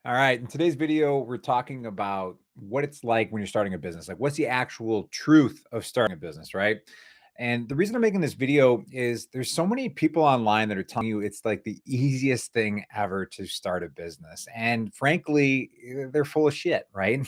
All right. In today's video, we're talking about what it's like when you're starting a business. Like, what's the actual truth of starting a business, right? And the reason I'm making this video is there's so many people online that are telling you it's like the easiest thing ever to start a business. And frankly, they're full of shit, right?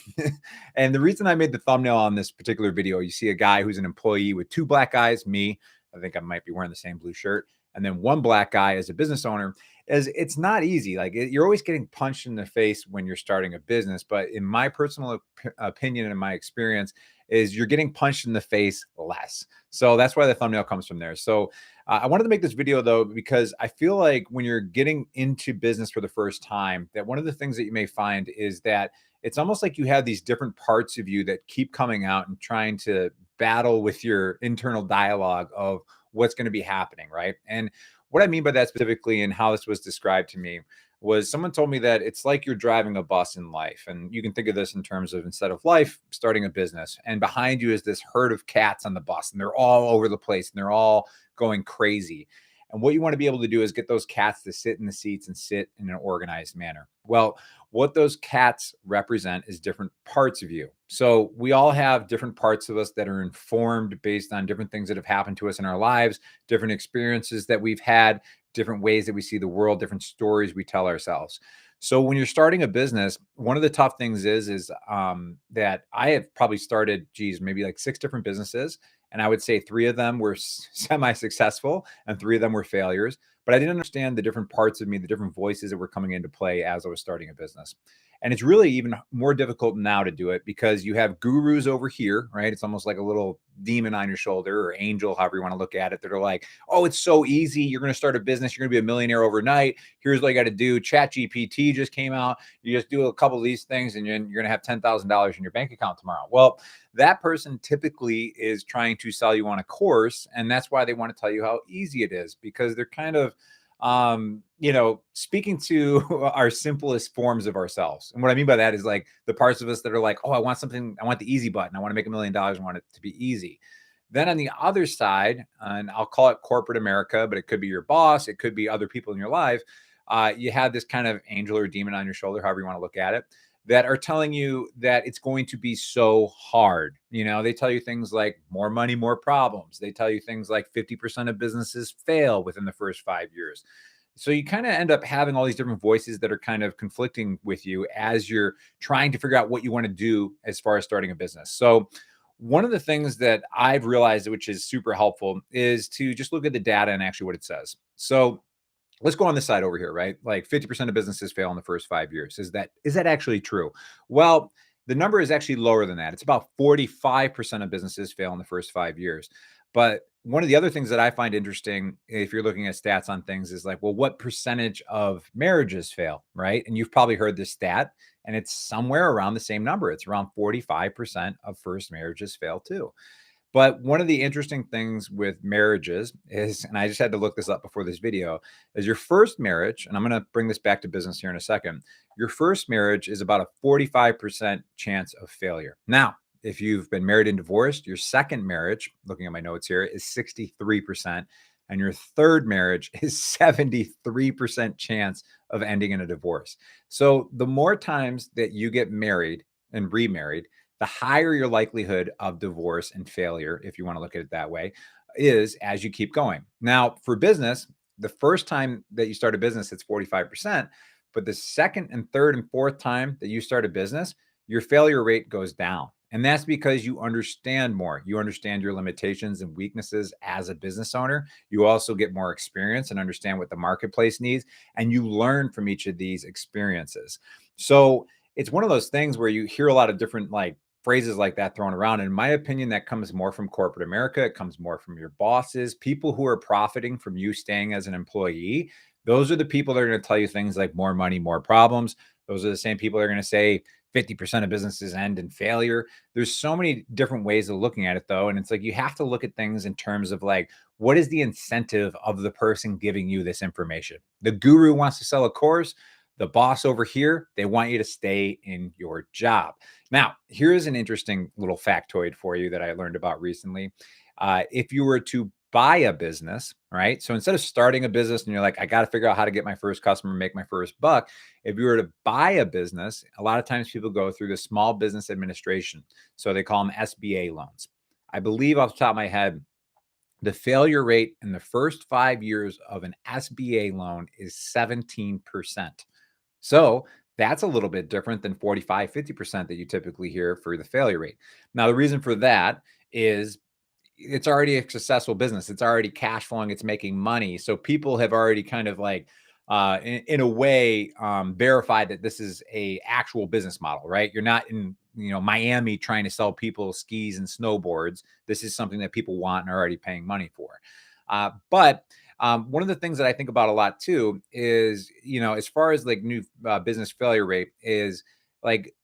And the reason I made the thumbnail on this particular video, you see a guy who's an employee with two black guys, me, I think I might be wearing the same blue shirt, and then one black guy as a business owner is it's not easy. You're always getting punched in the face when you're starting a business. But in my personal opinion and in my experience, is you're getting punched in the face less. So that's why the thumbnail comes from there. So I wanted to make this video though, because I feel like when you're getting into business for the first time, that one of the things that you may find is that it's almost like you have these different parts of you that keep coming out and trying to battle with your internal dialogue of what's going to be happening, right? And what I mean by that specifically and how this was described to me was someone told me that it's like you're driving a bus in life. And you can think of this in terms of instead of life, starting a business. And behind you is this herd of cats on the bus, and they're all over the place and they're all going crazy. And what you want to be able to do is get those cats to sit in the seats and sit in an organized manner. Well, what those cats represent is different parts of you. So we all have different parts of us that are informed based on different things that have happened to us in our lives, different experiences that we've had, different ways that we see the world, different stories we tell ourselves. So when you're starting a business, one of the tough things is that I have probably started, geez, maybe like 6 different businesses. And I would say 3 of them were semi-successful and 3 of them were failures. But I didn't understand the different parts of me, the different voices that were coming into play as I was starting a business. And it's really even more difficult now to do it because you have gurus over here, right? It's almost like a little demon on your shoulder or angel, however you want to look at it, that are like, oh, it's so easy. You're going to start a business. You're going to be a millionaire overnight. Here's what you got to do. Chat GPT just came out. You just do a couple of these things and you're going to have $10,000 in your bank account tomorrow. Well, that person typically is trying to sell you on a course. And that's why they want to tell you how easy it is, because they're kind of speaking to our simplest forms of ourselves. And what I mean by that is like the parts of us that are like, oh, I want something, I want the easy button. I want to make $1 million. I want it to be easy. Then on the other side, and I'll call it corporate America, but it could be your boss, it could be other people in your life. You have this kind of angel or demon on your shoulder, however you want to look at it, that are telling you that it's going to be so hard. They tell you things like more money, more problems. They tell you things like 50% of businesses fail within the first 5 years. So you kind of end up having all these different voices that are kind of conflicting with you as you're trying to figure out what you want to do as far as starting a business. So one of the things that I've realized, which is super helpful, is to just look at the data and actually what it says. So let's go on this side over here, right? Like 50% of businesses fail in the first 5 years. Is that actually true? Well, the number is actually lower than that. It's about 45% of businesses fail in the first 5 years. But one of the other things that I find interesting, if you're looking at stats on things, is like, well, what percentage of marriages fail, right? And you've probably heard this stat, and it's somewhere around the same number. It's around 45% of first marriages fail too. But one of the interesting things with marriages is, and I just had to look this up before this video, is your first marriage, and I'm going to bring this back to business here in a second. Your first marriage is about a 45% chance of failure. Now, if you've been married and divorced, your second marriage, looking at my notes here, is 63%. And your third marriage is 73% chance of ending in a divorce. So the more times that you get married and remarried, the higher your likelihood of divorce and failure, if you want to look at it that way, is as you keep going. Now, for business, the first time that you start a business, it's 45%. But the second and third and fourth time that you start a business, your failure rate goes down. And that's because you understand more. You understand your limitations and weaknesses as a business owner. You also get more experience and understand what the marketplace needs. And you learn from each of these experiences. So it's one of those things where you hear a lot of different phrases like that thrown around. In my opinion, that comes more from corporate America. It comes more from your bosses, people who are profiting from you staying as an employee. Those are the people that are going to tell you things like more money, more problems. Those are the same people that are going to say 50% of businesses end in failure. There's so many different ways of looking at it, though. And it's like you have to look at things in terms of like, what is the incentive of the person giving you this information? The guru wants to sell a course. The boss over here, they want you to stay in your job. Now, here's an interesting little factoid for you that I learned about recently. If you were to buy a business, right? So instead of starting a business and you're like, I got to figure out how to get my first customer, make my first buck. If you were to buy a business, a lot of times people go through the small business administration. So they call them SBA loans. I believe off the top of my head, the failure rate in the first 5 years of an SBA loan is 17%. So that's a little bit different than 45, 50% that you typically hear for the failure rate. Now, the reason for that is it's already a successful business. It's already cash flowing. It's making money. So people have already kind of like, in a way, verified that this is a actual business model, right? You're not in, Miami trying to sell people skis and snowboards. This is something that people want and are already paying money for. But one of the things that I think about a lot too is, as far as like new business failure rate is like,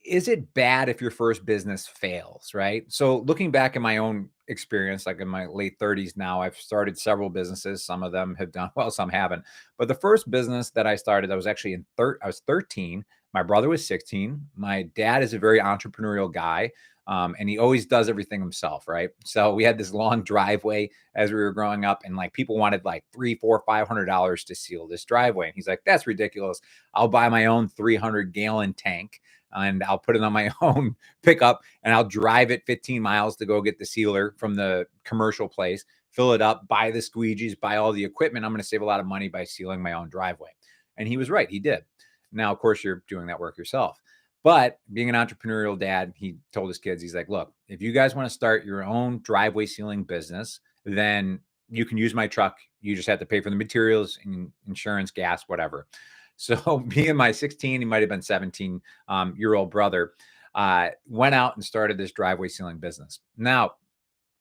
is it bad if your first business fails, right? So looking back in my own experience, like in my late 30s now, I've started several businesses. Some of them have done well, some haven't. But the first business that I started, I was actually I was 13. My brother was 16. My dad is a very entrepreneurial guy. And he always does everything himself, right? So we had this long driveway as we were growing up, and like people wanted like $300, $400, $500 to seal this driveway. And he's like, that's ridiculous. I'll buy my own 300-gallon tank and I'll put it on my own pickup and I'll drive it 15 miles to go get the sealer from the commercial place, fill it up, buy the squeegees, buy all the equipment. I'm going to save a lot of money by sealing my own driveway. And he was right. He did. Now, of course, you're doing that work yourself. But being an entrepreneurial dad, he told his kids, he's like, look, if you guys want to start your own driveway sealing business, then you can use my truck. You just have to pay for the materials and insurance, gas, whatever. So me and my 16, he might have been 17-year-old brother, went out and started this driveway sealing business. Now,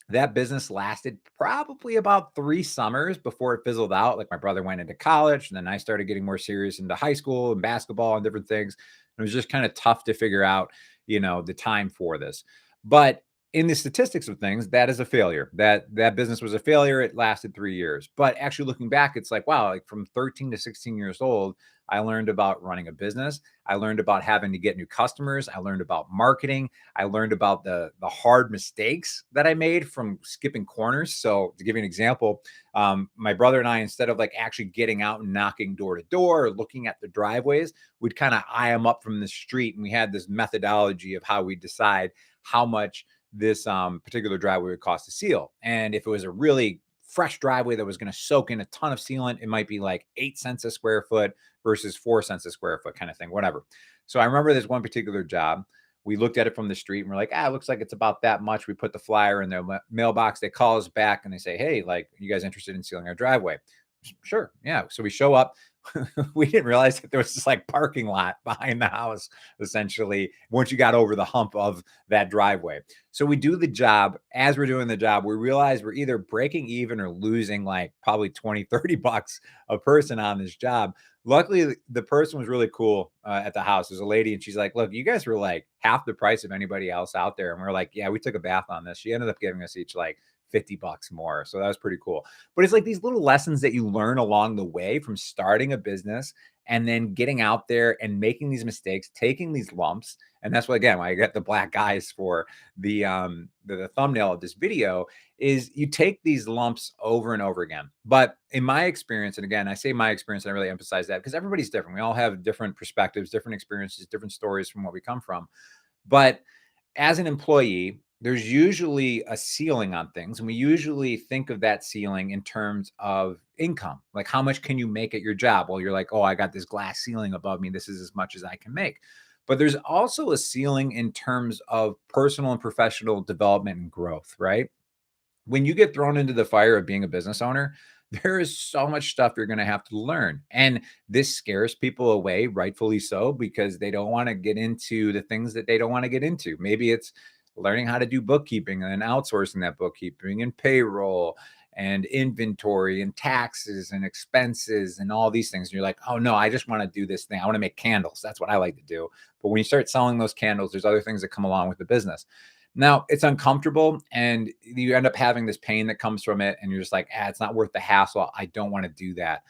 that business lasted probably about 3 summers before it fizzled out. Like my brother went into college, and then I started getting more serious into high school and basketball and different things. It was just kind of tough to figure out, the time for this. But in the statistics of things, that is a failure. That business was a failure. It lasted 3 years. But actually looking back, it's like, wow, like from 13 to 16 years old, I learned about running a business. I learned about having to get new customers. I learned about marketing. I learned about the hard mistakes that I made from skipping corners. So to give you an example, my brother and I, instead of like actually getting out and knocking door to door or looking at the driveways, we'd kind of eye them up from the street. And we had this methodology of how we decide how much this particular driveway would cost to seal. And if it was a really fresh driveway that was going to soak in a ton of sealant, it might be like 8 cents a square foot versus 4 cents a square foot kind of thing, whatever. So I remember this one particular job. We looked at it from the street and we're like, it looks like it's about that much. We put the flyer in their mailbox. They call us back and they say, hey, like, you guys interested in sealing our driveway? Sure. Yeah. So we show up. We didn't realize that there was this like parking lot behind the house, essentially, once you got over the hump of that driveway. So we do the job. As we're doing the job, we realize we're either breaking even or losing like probably 20, 30 bucks a person on this job. Luckily, the person was really cool at the house. There's a lady and she's like, look, you guys were like half the price of anybody else out there. And we're like, yeah, we took a bath on this. She ended up giving us each like 50 bucks more. So that was pretty cool. But it's like these little lessons that you learn along the way from starting a business and then getting out there and making these mistakes, taking these lumps. And that's what, again, why I got the black eyes for the thumbnail of this video is you take these lumps over and over again. But in my experience, and again, I say my experience, and I really emphasize that because everybody's different. We all have different perspectives, different experiences, different stories from what we come from. But as an employee, there's usually a ceiling on things. And we usually think of that ceiling in terms of income. Like, how much can you make at your job? Well, you're like, oh, I got this glass ceiling above me. This is as much as I can make. But there's also a ceiling in terms of personal and professional development and growth, right? When you get thrown into the fire of being a business owner, there is so much stuff you're going to have to learn. And this scares people away, rightfully so, because they don't want to get into the things that they don't want to get into. Maybe it's learning how to do bookkeeping and then outsourcing that bookkeeping and payroll and inventory and taxes and expenses and all these things. And you're like, oh no, I just want to do this thing. I want to make candles. That's what I like to do. But when you start selling those candles, there's other things that come along with the business. Now it's uncomfortable and you end up having this pain that comes from it. And you're just like, it's not worth the hassle. I don't want to do that.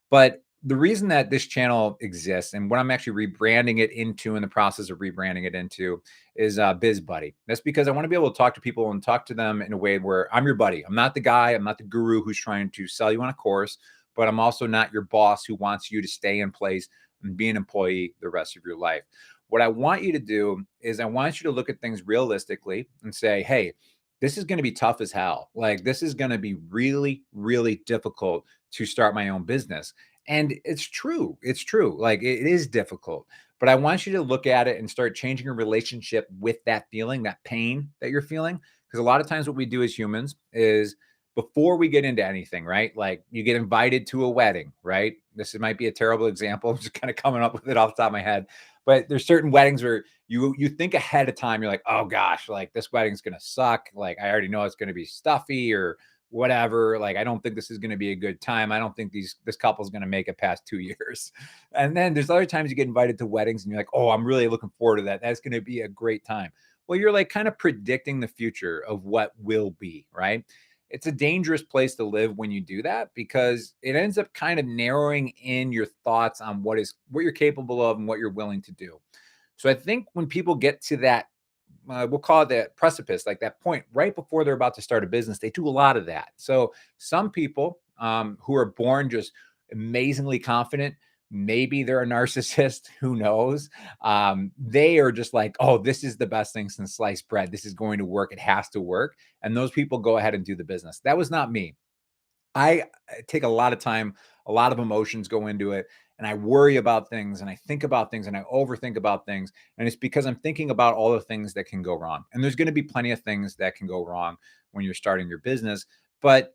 But the reason that this channel exists and what I'm actually rebranding it into, in the process of rebranding it into, is Biz Buddy. That's because I want to be able to talk to people and talk to them in a way where I'm your buddy. I'm not the guy, I'm not the guru who's trying to sell you on a course, but I'm also not your boss who wants you to stay in place and be an employee the rest of your life. What I want you to do is I want you to look at things realistically and say, hey, this is going to be tough as hell. Like, this is going to be really, really difficult to start my own business. And it's true. It's true. Like, it is difficult. But I want you to look at it and start changing your relationship with that feeling, that pain that you're feeling. Because a lot of times what we do as humans is, before we get into anything, right? Like, you get invited to a wedding, right? Might be a terrible example. I'm just kind of coming up with it off the top of my head. But there's certain weddings where you think ahead of time. You're like, oh gosh, like this wedding's gonna suck. Like, I already know it's gonna be stuffy or whatever. Like, I don't think this is gonna be a good time. I don't think this couple's gonna make it past 2 years. And then there's other times you get invited to weddings and you're like, oh, I'm really looking forward to that. That's gonna be a great time. Well, you're like kind of predicting the future of what will be, right? It's a dangerous place to live when you do that, because it ends up kind of narrowing in your thoughts on what you're capable of and what you're willing to do. So I think when people get to that, we'll call it that precipice, like that point right before they're about to start a business, they do a lot of that. So some people who are born just amazingly confident, maybe they're a narcissist, who knows? They are just like, oh, this is the best thing since sliced bread. This is going to work. It has to work. And those people go ahead and do the business. That was not me. I take a lot of time, a lot of emotions go into it, and I worry about things and I think about things and I overthink about things. And it's because I'm thinking about all the things that can go wrong. And there's going to be plenty of things that can go wrong when you're starting your business, but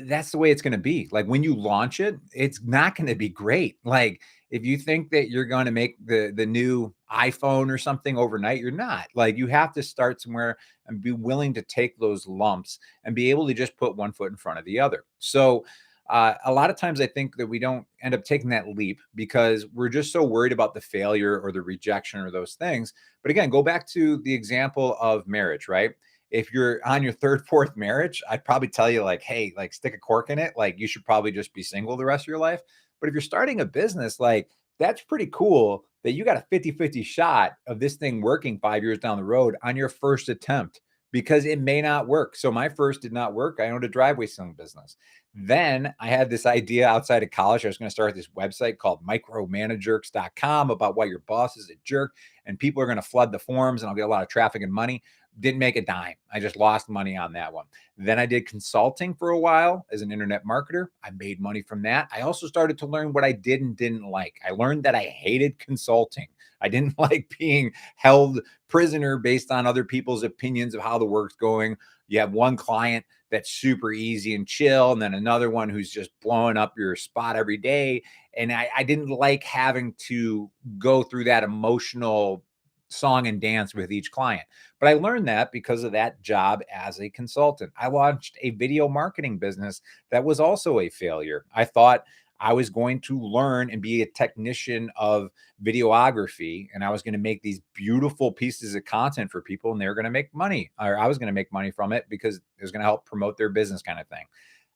that's the way it's going to be. Like, when you launch it, it's not going to be great. Like, if you think that you're going to make the new iPhone or something overnight, you're not. Like, you have to start somewhere and be willing to take those lumps and be able to just put one foot in front of the other. So, a lot of times I think that we don't end up taking that leap because we're just so worried about the failure or the rejection or those things. But again, go back to the example of marriage, right? If you're on your third, fourth marriage, I'd probably tell you, like, hey, like, stick a cork in it. Like, you should probably just be single the rest of your life. But if you're starting a business, like, that's pretty cool that you got a 50-50 shot of this thing working 5 years down the road on your first attempt, because it may not work. So my first did not work. I owned a driveway selling business. Then I had this idea outside of college. I was going to start this website called micromanagerks.com about why your boss is a jerk and people are going to flood the forums and I'll get a lot of traffic and money. Didn't make a dime. I just lost money on that one. Then I did consulting for a while as an internet marketer. I made money from that. I also started to learn what I did and didn't like. I learned that I hated consulting. I didn't like being held prisoner based on other people's opinions of how the work's going. You have one client that's super easy and chill, and then another one who's just blowing up your spot every day. And I didn't like having to go through that emotional song and dance with each client. But I learned that because of that job as a consultant. I launched a video marketing business that was also a failure. I thought I was going to learn and be a technician of videography, and I was going to make these beautiful pieces of content for people, and they were going to make money, or I was going to make money from it because it was going to help promote their business, kind of thing.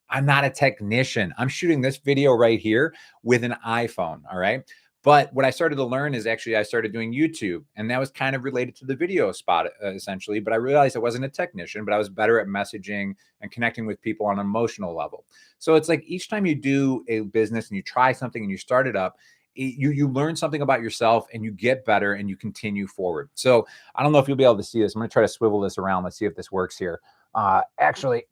I'm not a technician. I'm shooting this video right here with an iPhone. All right. But what I started to learn is, actually, I started doing YouTube, and that was kind of related to the video spot, essentially. But I realized I wasn't a technician, but I was better at messaging and connecting with people on an emotional level. So it's like, each time you do a business and you try something and you start it up, you learn something about yourself and you get better and you continue forward. So I don't know if you'll be able to see this. I'm going to try to swivel this around. Let's see if this works here. Actually,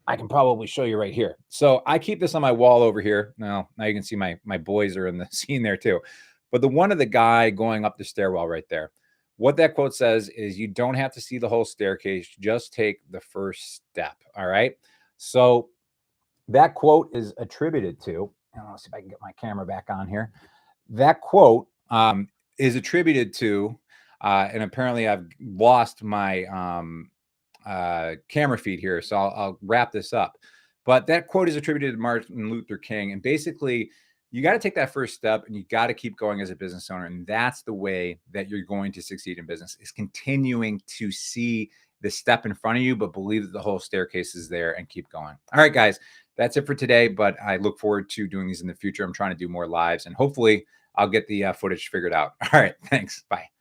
I can probably show you right here. So I keep this on my wall over here. Now you can see my boys are in the scene there too. But the one of the guy going up the stairwell right there, what that quote says is, you don't have to see the whole staircase, just take the first step. All right. So that quote is attributed to, and let's see if I can get my camera back on here. That quote is attributed to, and apparently I've lost my camera feed here, so I'll wrap this up. But that quote is attributed to Martin Luther King. And basically, you got to take that first step and you got to keep going as a business owner. And that's the way that you're going to succeed in business, is continuing to see the step in front of you, but believe that the whole staircase is there and keep going. All right, guys, That's it for today, but I look forward to doing these in the future. I'm trying to do more lives and hopefully I'll get the footage figured out. All right. Thanks. Bye.